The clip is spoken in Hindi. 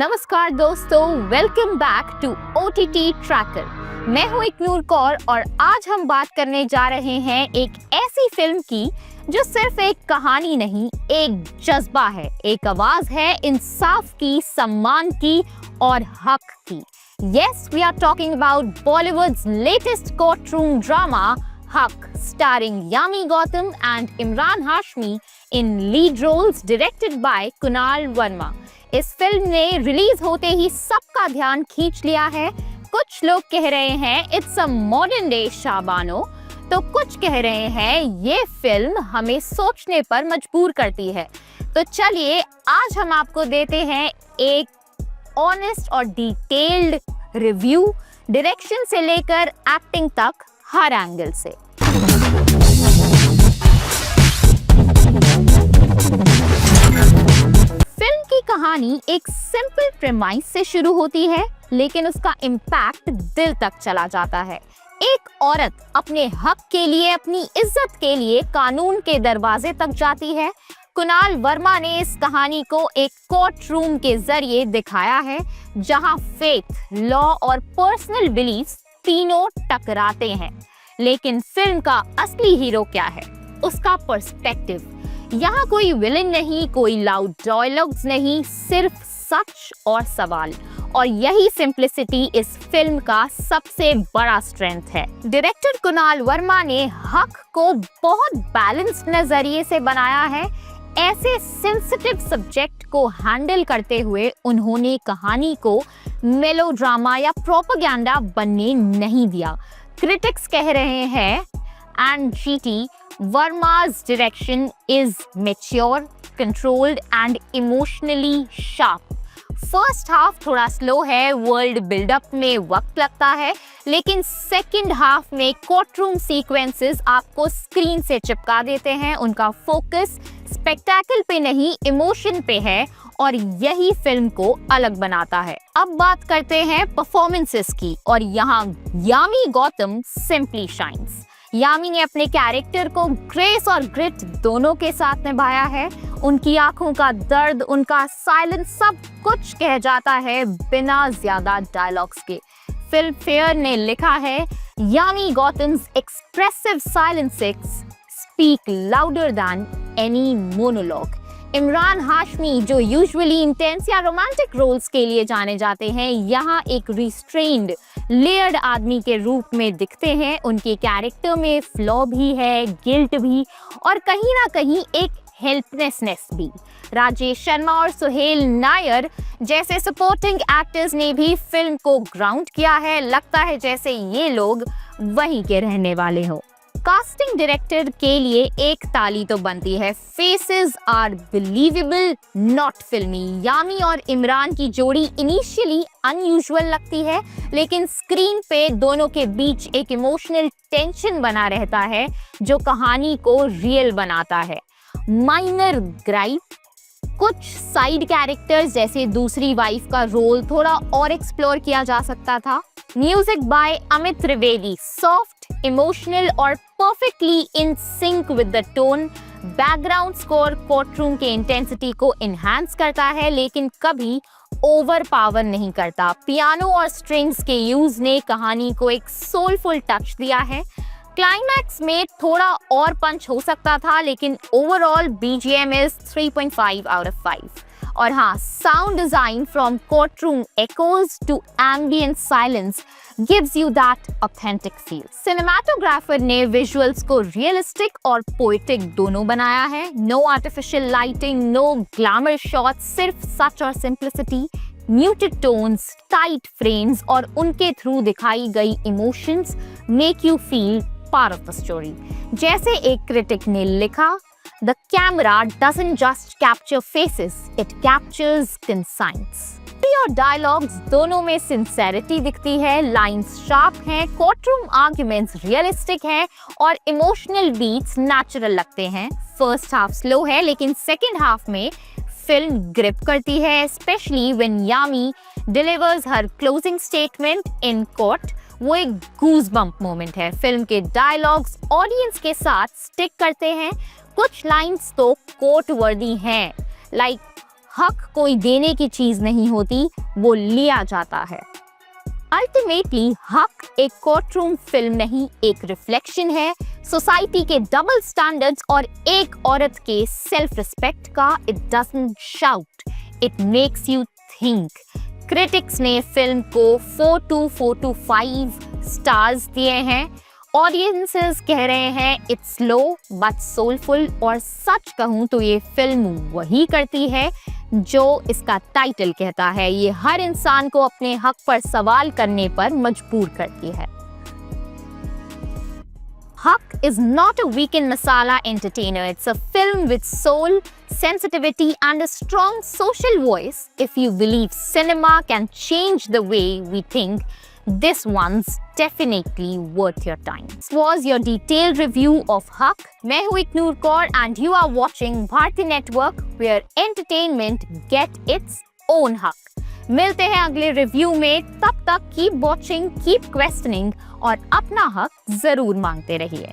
नमस्कार दोस्तों, welcome back to OTT tracker. मैं हूं इकनूर कौर और आज हम बात करने जा रहे हैं एक ऐसी फिल्म की जो सिर्फ एक कहानी नहीं, एक जज्बा है, एक आवाज है इंसाफ की, सम्मान की और हक की। Yes, we are talking about Bollywood's latest courtroom drama, Haq, starring Yami Gautam and Imran Hashmi in lead roles, directed by Kunal Verma। इस फिल्म ने रिलीज होते ही सबका ध्यान खींच लिया है। कुछ लोग कह रहे हैं इट्स अ मॉडर्न डे शाबानो, तो कुछ कह रहे हैं ये फिल्म हमें सोचने पर मजबूर करती है। तो चलिए आज हम आपको देते हैं एक ऑनेस्ट और डिटेल्ड रिव्यू, डायरेक्शन से लेकर एक्टिंग तक हर एंगल से। फिल्म की कहानी एक सिंपल प्रेमाइस से शुरू होती है, लेकिन उसका इम्पैक्ट दिल तक चला जाता है। एक औरत अपने हक के लिए, अपनी इज्जत के लिए कानून के दरवाजे तक जाती है। कुणाल वर्मा ने इस कहानी को एक कोर्ट रूम के जरिए दिखाया है, जहां फेथ, लॉ और पर्सनल बिलीफ तीनों टकराते हैं। लेकिन फिल्म का असली हीरो क्या है? उसका पर्सपेक्टिव। यहाँ कोई विलन नहीं, कोई लाउड डायलॉग्स नहीं, सिर्फ सच और सवाल। और यही सिंप्लिसिटी इस फिल्म का सबसे बड़ा स्ट्रेंथ है। डायरेक्टर कुणाल वर्मा ने हक को बहुत बैलेंस्ड नजरिए से बनाया है। ऐसे सेंसिटिव सब्जेक्ट को हैंडल करते हुए उन्होंने कहानी को मेलोड्रामा या प्रोपेगेंडा बनने नहीं दिया। क्रिटिक्स कह रहे हैं and GT, Verma's direction is mature, controlled and emotionally sharp. First half थोड़ा स्लो है, वर्ल्ड बिल्डअप में वक्त लगता है, लेकिन सेकंड हाफ में कोर्टरूम सीक्वेंसेस आपको स्क्रीन से चिपका देते हैं। उनका फोकस स्पेक्टेकल पे नहीं, इमोशन पे है और यही फिल्म को अलग बनाता है। अब बात करते हैं परफॉर्मेंसेस की और यहाँ यामी गौतम सिंपली शाइन्स। यामी ने अपने कैरेक्टर को ग्रेस और ग्रिट दोनों के साथ निभाया है। उनकी आंखों का दर्द, उनका साइलेंस सब कुछ कह जाता है बिना ज्यादा डायलॉग्स के। फिल्म फेयर ने लिखा है, Yami Gautam's expressive silences speak louder than any monologue. Emraan Hashmi, जो यूजुअली इंटेंस या रोमांटिक रोल्स के लिए जाने जाते हैं, यहाँ एक रिस्ट्रेन्ड, लेयर्ड आदमी के रूप में दिखते हैं। उनके कैरेक्टर में फ्लॉ भी है, गिल्ट भी और कहीं ना कहीं एक हेल्पलेसनेस भी। राजेश शर्मा और सुहेल नायर जैसे सपोर्टिंग एक्टर्स ने भी फिल्म को ग्राउंड किया है। लगता है जैसे ये लोग वहीं के रहने वाले हो। कास्टिंग डायरेक्टर के लिए एक ताली तो बनती है। फेसेस आर बिलीवेबल, नॉट फिल्मी। यामी और इमरान की जोड़ी इनिशियली अनयूजुअल लगती है, लेकिन स्क्रीन पे दोनों के बीच एक इमोशनल टेंशन बना रहता है जो कहानी को रियल बनाता है। माइनर ग्राइप, कुछ साइड कैरेक्टर्स जैसे दूसरी वाइफ का रोल थोड़ा और एक्सप्लोर किया जा सकता था। Music by Amit Trivedi, soft, emotional और perfectly in sync with the tone. Background score courtroom के इंटेंसिटी को इनहैंस करता है, लेकिन कभी ओवर पावर नहीं करता। पियानो और स्ट्रिंग्स के यूज ने कहानी को एक सोलफुल टच दिया है। क्लाइमैक्स में थोड़ा और पंच हो सकता था, लेकिन overall BGM is 3.5 out of 5। और हाँ, sound design from courtroom echoes to ambient silence gives you that authentic feel। Cinematographer ने विजुअल्स को रियलिस्टिक और पोएटिक दोनों बनाया है। No artificial lighting, no glamour shots, सिर्फ सच और simplicity. Muted tones, tight frames और उनके थ्रू दिखाई गई emotions make you feel part of the story. जैसे एक क्रिटिक ने लिखा, The camera doesn't just capture faces, it captures conscience। और डायलॉग्स दोनों में सिंसेरिटी दिखती है, लाइंस शार्प हैं, कोर्टरूम आर्ग्यूमेंट्स रियलिस्टिक हैं और इमोशनल बीट्स नेचुरल लगते हैं। फर्स्ट हाफ स्लो है, लेकिन सेकंड हाफ में फिल्म ग्रिप करती है, specially when Yami delivers her closing statement in court. वो एक गूज़बम्प मोमेंट है। फिल्म के डायलॉग्स ऑडियंस के साथ स्टिक करते हैं। कुछ लाइंस तो कोर्ट वर्दी हैं, लाइक हक कोई देने की चीज नहीं होती, वो लिया जाता है। अल्टीमेटली हक एक कोर्टरूम फिल्म नहीं, एक रिफ्लेक्शन है सोसाइटी के डबल स्टैंडर्ड्स और एक औरत के सेल्फ रिस्पेक्ट का। It doesn't shout, it makes you think. Critics ने फिल्म को 4 to 5 स्टार्स दिए हैं। ऑडियंसेस कह रहे हैं इट्स स्लो बट सोलफुल, और सच कहूं तो ये फिल्म वही करती है जो इसका टाइटल कहता है। ये हर इंसान को अपने हक पर सवाल करने पर मजबूर करती है। Huck is not a weekend masala entertainer. It's a film with soul, sensitivity, and a strong social voice. If you believe cinema can change the way we think, this one's definitely worth your time. This was your detailed review of Huck. मैं हूँ इकनूर Kaur and you are watching Bharti Network, where entertainment get its own Huck. मिलते हैं अगले रिव्यू में, तब तक कीप वॉचिंग, कीप क्वेश्चनिंग और अपना हक जरूर मांगते रहिए।